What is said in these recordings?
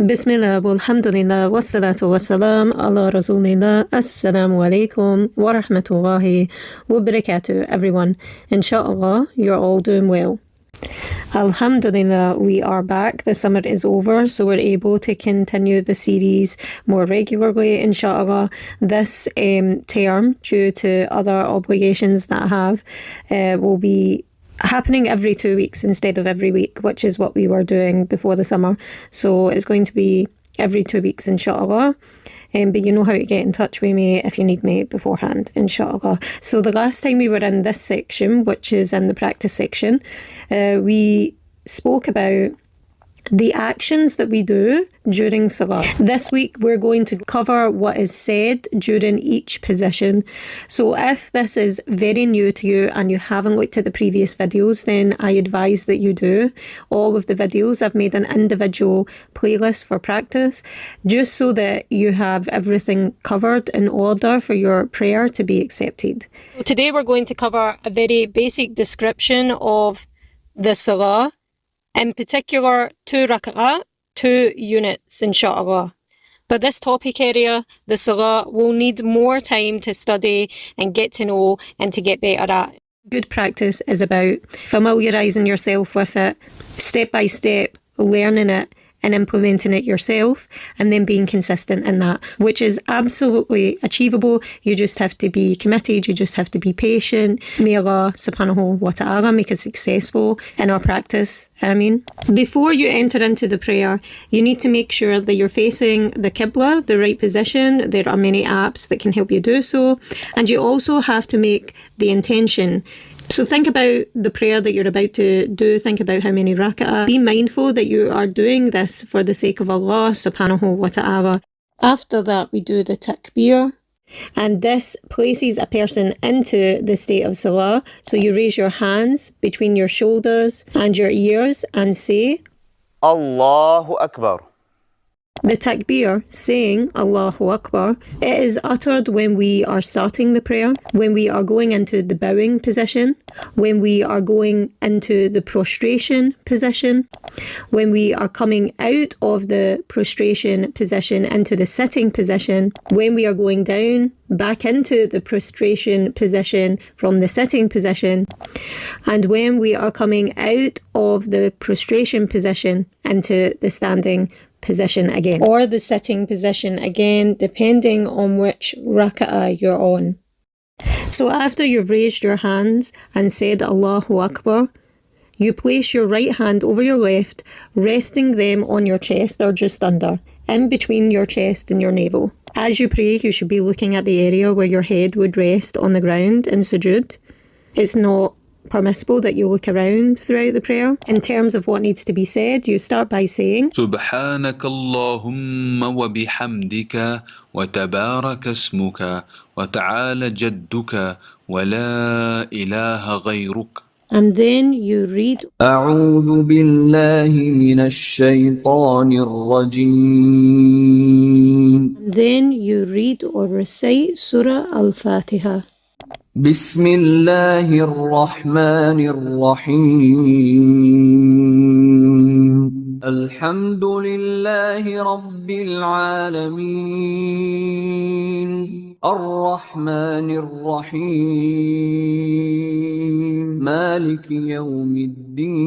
Bismillah, alhamdulilah, wassalatu wassalam, ala rasulillah, assalamu alaikum, wa rahmatullahi wa barakatuh, everyone. Inshā'Allāh, you're all doing well. Alhamdulillah, we are back. The summer is over, so we're able to continue the series more regularly, Inshā'Allāh. This term, due to other obligations that I have, will be happening every 2 weeks instead of every week, which is what we were doing before the summer. So it's going to be every 2 weeks, Inshā'Allāh. But you know how to get in touch with me if you need me beforehand, Inshā'Allāh. So the last time we were in this section, which is in the practice section, we spoke about the actions that we do during Salah. This week we're going to cover what is said during each position. So if this is very new to you and you haven't looked at the previous videos, then I advise that you do. All of the videos, I've made an individual playlist for practice, just so that you have everything covered in order for your prayer to be accepted. Today we're going to cover a very basic description of the Salah. In particular, 2 rak'ah, 2 units, Inshā'Allāh. But this topic area, the Salah, will need more time to study and get to know and to get better at. Good practice is about familiarising yourself with it, step by step, learning it and implementing it yourself, and then being consistent in that, which is absolutely achievable. You just have to be committed, you just have to be patient. May Allah Subhanahu Wa Ta'ala make us successful in our practice. Ameen. Before you enter into the prayer, you need to make sure that you're facing the Qibla, the right position. There are many apps that can help you do so. And you also have to make the intention. So think about the prayer that you're about to do. Think about how many rak'ah. Be mindful that you are doing this for the sake of Allah Subhanahu Wa Ta'ala. After that, we do the takbir. And this places a person into the state of Salah. So you raise your hands between your shoulders and your ears and say, Allahu Akbar. The takbir, saying Allahu Akbar, it is uttered when we are starting the prayer, when we are going into the bowing position, when we are going into the prostration position, when we are coming out of the prostration position into the sitting position, when we are going down back into the prostration position from the sitting position, and when we are coming out of the prostration position into the standing position again, or the sitting position again, depending on which rak'ah you're on. So after you've raised your hands and said Allahu Akbar, you place your right hand over your left, resting them on your chest or just under, in between your chest and your navel. As you pray, you should be looking at the area where your head would rest on the ground in sujood. It's not permissible that you look around throughout the prayer. In terms of what needs to be said, you start by saying سبحانك اللهم وبحمدك وتبارك اسمك وتعالى جدك ولا إله غيرك. And then you read أعوذ بالله من الشيطان الرجيم. And then you read or recite Surah Al-Fatiha. بسم الله الرحمن الرحيم. الحمد لله رب العالمين. الرحمن الرحيم. مالك يوم الدين.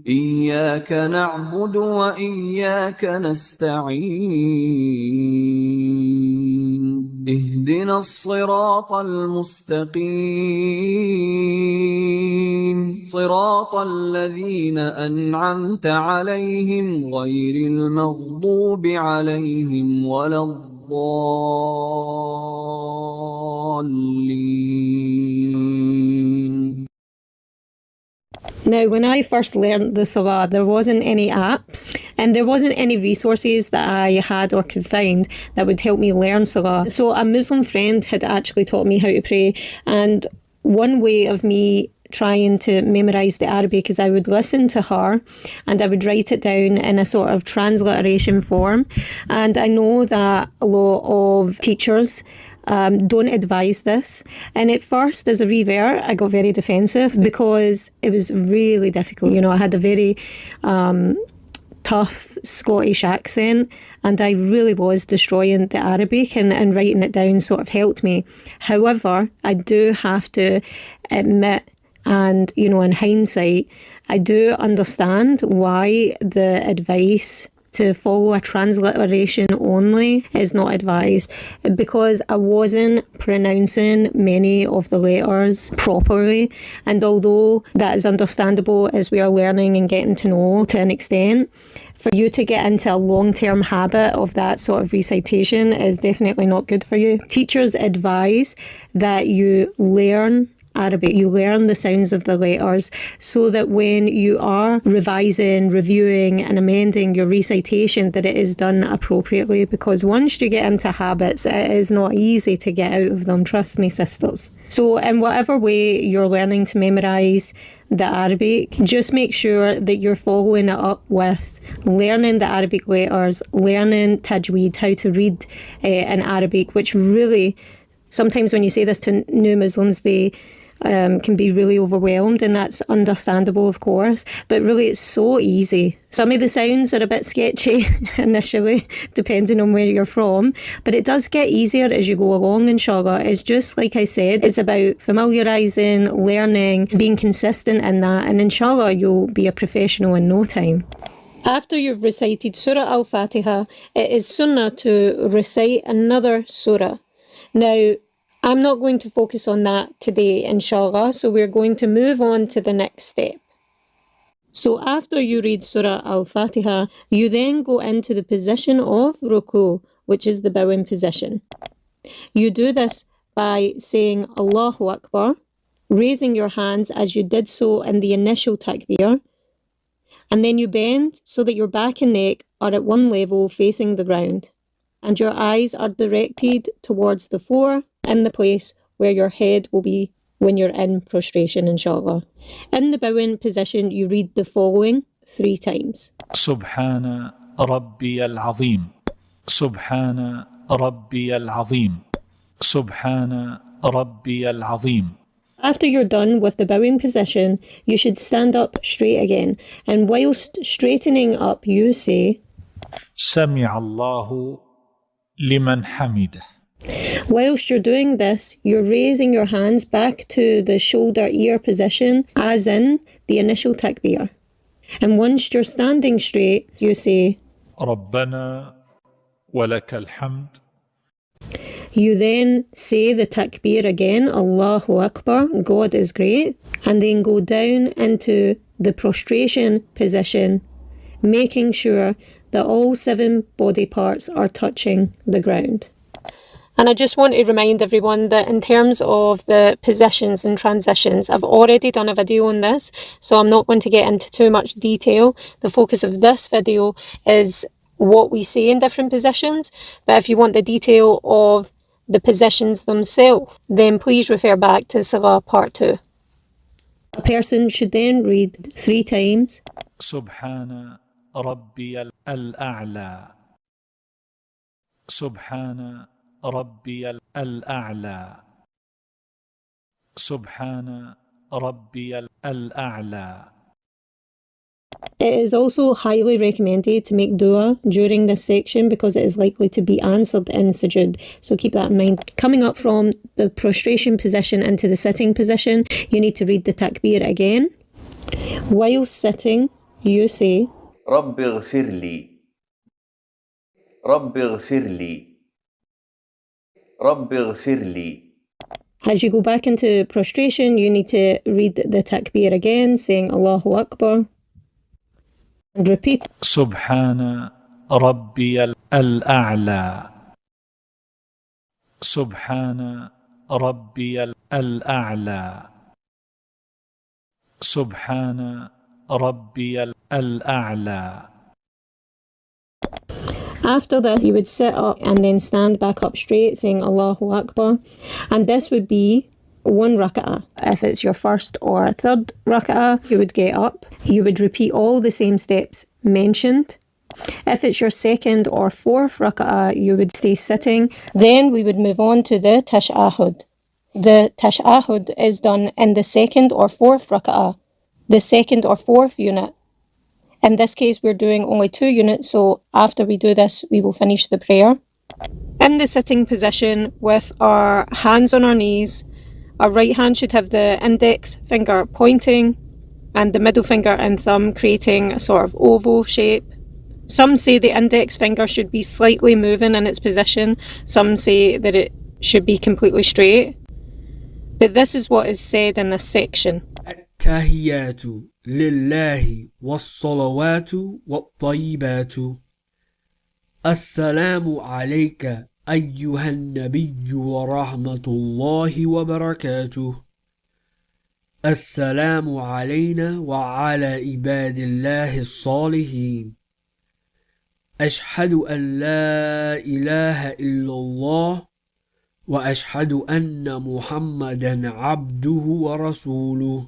إياك نعبد وإياك نستعين. اهدنا الصراط المستقيم. صراط الذين أنعمت عليهم غير المغضوب عليهم ولا الضالين. Now, when I first learned the Salah, there wasn't any apps and there wasn't any resources that I had or could find that would help me learn Salah. So a Muslim friend had actually taught me how to pray, and one way of me trying to memorize the Arabic is I would listen to her and I would write it down in a sort of transliteration form. And I know that a lot of teachers don't advise this. And at first, as a revert, I got very defensive because it was really difficult. You know, I had a very tough Scottish accent, and I really was destroying the Arabic, and writing it down sort of helped me. However, I do have to admit, and in hindsight, I do understand why the advice to follow a transliteration only is not advised, because I wasn't pronouncing many of the letters properly, and although that is understandable as we are learning and getting to know to an extent, for you to get into a long-term habit of that sort of recitation is definitely not good for you. Teachers advise that you learn Arabic, you learn the sounds of the letters, so that when you are revising, reviewing and amending your recitation, that it is done appropriately, because once you get into habits, it is not easy to get out of them, trust me sisters. So in whatever way you're learning to memorise the Arabic, just make sure that you're following it up with learning the Arabic letters, learning tajweed, how to read in Arabic, which really, sometimes when you say this to new Muslims, they can be really overwhelmed, and that's understandable, of course, but really it's so easy. Some of the sounds are a bit sketchy initially, depending on where you're from, but it does get easier as you go along, inshallah. It's just like I said, it's about familiarising, learning, being consistent in that, and inshallah you'll be a professional in no time. After you've recited Surah Al-Fatiha, it is sunnah to recite another surah. Now, I'm not going to focus on that today, inshallah, so we're going to move on to the next step. So after you read Surah Al-Fatiha, you then go into the position of ruku, which is the bowing position. You do this by saying Allahu Akbar, raising your hands as you did so in the initial takbir, and then you bend so that your back and neck are at one level facing the ground, and your eyes are directed towards the floor in the place where your head will be when you're in prostration, inshallah. In the bowing position, you read the following 3 times. Subhana Rabbi al-Azim. Subhana Rabbi al-Azim. Subhana Rabbi al-Azim. After you're done with the bowing position, you should stand up straight again. And whilst straightening up, you say, Sami'allahu liman hamidah. Whilst you're doing this, you're raising your hands back to the shoulder-ear position, as in the initial takbir. And once you're standing straight, you say, Rabbana walakal hamd. You then say the takbir again, Allahu Akbar, God is great, and then go down into the prostration position, making sure that all 7 body parts are touching the ground. And I just want to remind everyone that in terms of the positions and transitions, I've already done a video on this, so I'm not going to get into too much detail. The focus of this video is what we say in different positions, but if you want the detail of the positions themselves, then please refer back to Salah Part 2. A person should then read 3 times, Subhana Rabbi al-A'la. Subhana Rabbi al-A'la. Subhana Rabbi al-A'la. It is also highly recommended to make dua during this section because it is likely to be answered in sujood. So keep that in mind. Coming up from the prostration position into the sitting position, you need to read the takbir again. While sitting, you say, رب اغفر لي رب اغفر لي رب اغفر لي. As you go back into prostration, you need to read the takbir again, saying Allahu Akbar. And repeat. Subhana Rabbi al-A'la. Subhana Rabbi al-A'la. Subhana Rabbi al-A'la. After this, you would sit up and then stand back up straight, saying Allahu Akbar. And this would be 1 rak'ah. If it's your first or third rak'ah, you would get up. You would repeat all the same steps mentioned. If it's your second or fourth rak'ah, you would stay sitting. Then we would move on to the tashahhud. The tashahhud is done in the second or fourth rak'ah, the second or fourth unit. In this case, we're doing only 2 units, so after we do this, we will finish the prayer. In the sitting position with our hands on our knees, our right hand should have the index finger pointing and the middle finger and thumb creating a sort of oval shape. Some say the index finger should be slightly moving in its position. Some say that it should be completely straight. But this is what is said in this section. التحيات لله والصلوات والطيبات السلام عليك أيها النبي ورحمة الله وبركاته السلام علينا وعلى عباد الله الصالحين أشهد أن لا إله إلا الله وأشهد أن محمدا عبده ورسوله.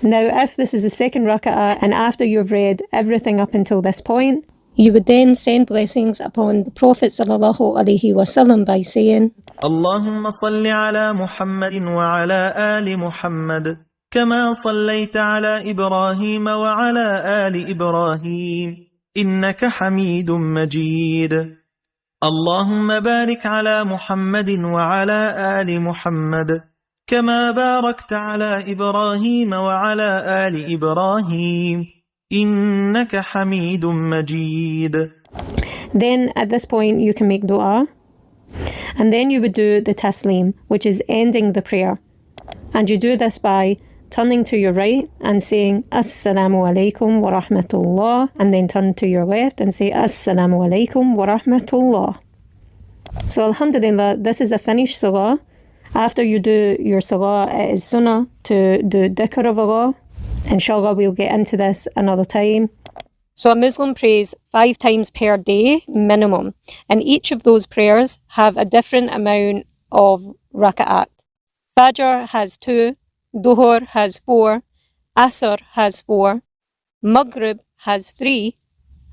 Now, if this is the second raka'ah and after you've read everything up until this point, you would then send blessings upon the Prophet ﷺ by saying, اللهم صل على محمد وعلى آل محمد كما صليت على إبراهيم وعلى آل إبراهيم إنك حميد مجيد اللهم بارك على محمد وعلى آل محمد كما باركت على إبراهيم وعلى آل إبراهيم إنك حميد مجيد. Then at this point you can make dua, and then you would do the taslim, which is ending the prayer, and you do this by turning to your right and saying Assalamu alaikum wa rahmatullah, and then turn to your left and say Assalamu alaikum wa rahmatullah. So alhamdulillah, this is a finished salah. After you do your salah, it is sunnah to do dhikr of Allah. Inshallah, we'll get into this another time. So a Muslim prays 5 times per day minimum, and each of those prayers have a different amount of raka'at. Fajr has 2, Dhuhr has 4, Asr has 4, Maghrib has 3,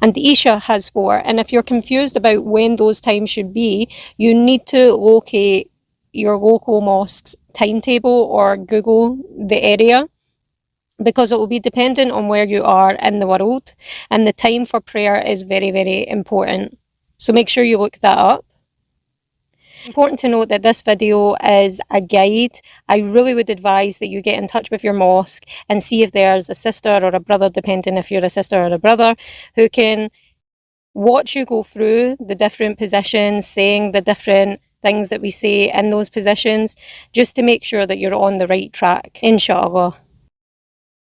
and Isha has 4. And if you're confused about when those times should be, you need to locate your local mosque's timetable or Google the area, because it will be dependent on where you are in the world, and the time for prayer is very, very important. So make sure you look that up. Important to note that this video is a guide. I really would advise that you get in touch with your mosque and see if there's a sister or a brother, depending if you're a sister or a brother, who can watch you go through the different positions, saying the different things that we say in those positions, just to make sure that you're on the right track, Inshā'Allāh.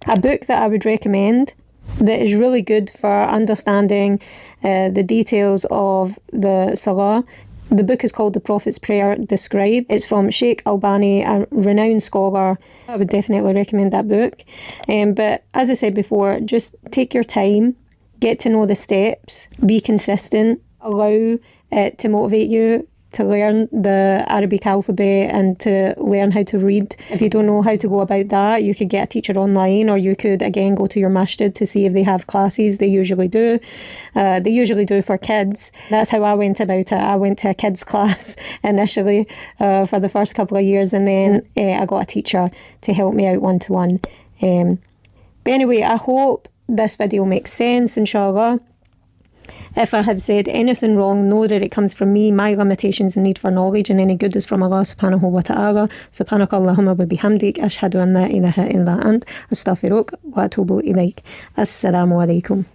A book that I would recommend that is really good for understanding the details of the Salah. The book is called The Prophet's Prayer Described. It's from Shaykh Albani, a renowned scholar. I would definitely recommend that book. But as I said before, just take your time, get to know the steps, be consistent, allow it to motivate you to learn the Arabic alphabet and to learn how to read. If you don't know how to go about that, you could get a teacher online, or you could again go to your masjid to see if they have classes. They usually do. They usually do for kids. That's how I went about it. I went to a kids class initially for the first couple of years, and then I got a teacher to help me out one-to-one. But anyway, I hope this video makes sense, inshallah. If I have said anything wrong, know that it comes from me, my limitations and need for knowledge, and any good is from Allah Subhanahu Wa Ta'ala. Subhanakallahumma wa bihamdik, ashhadu an la ilaha illa ant, astaghfiruk wa atubu ilayk. Assalamu alaikum.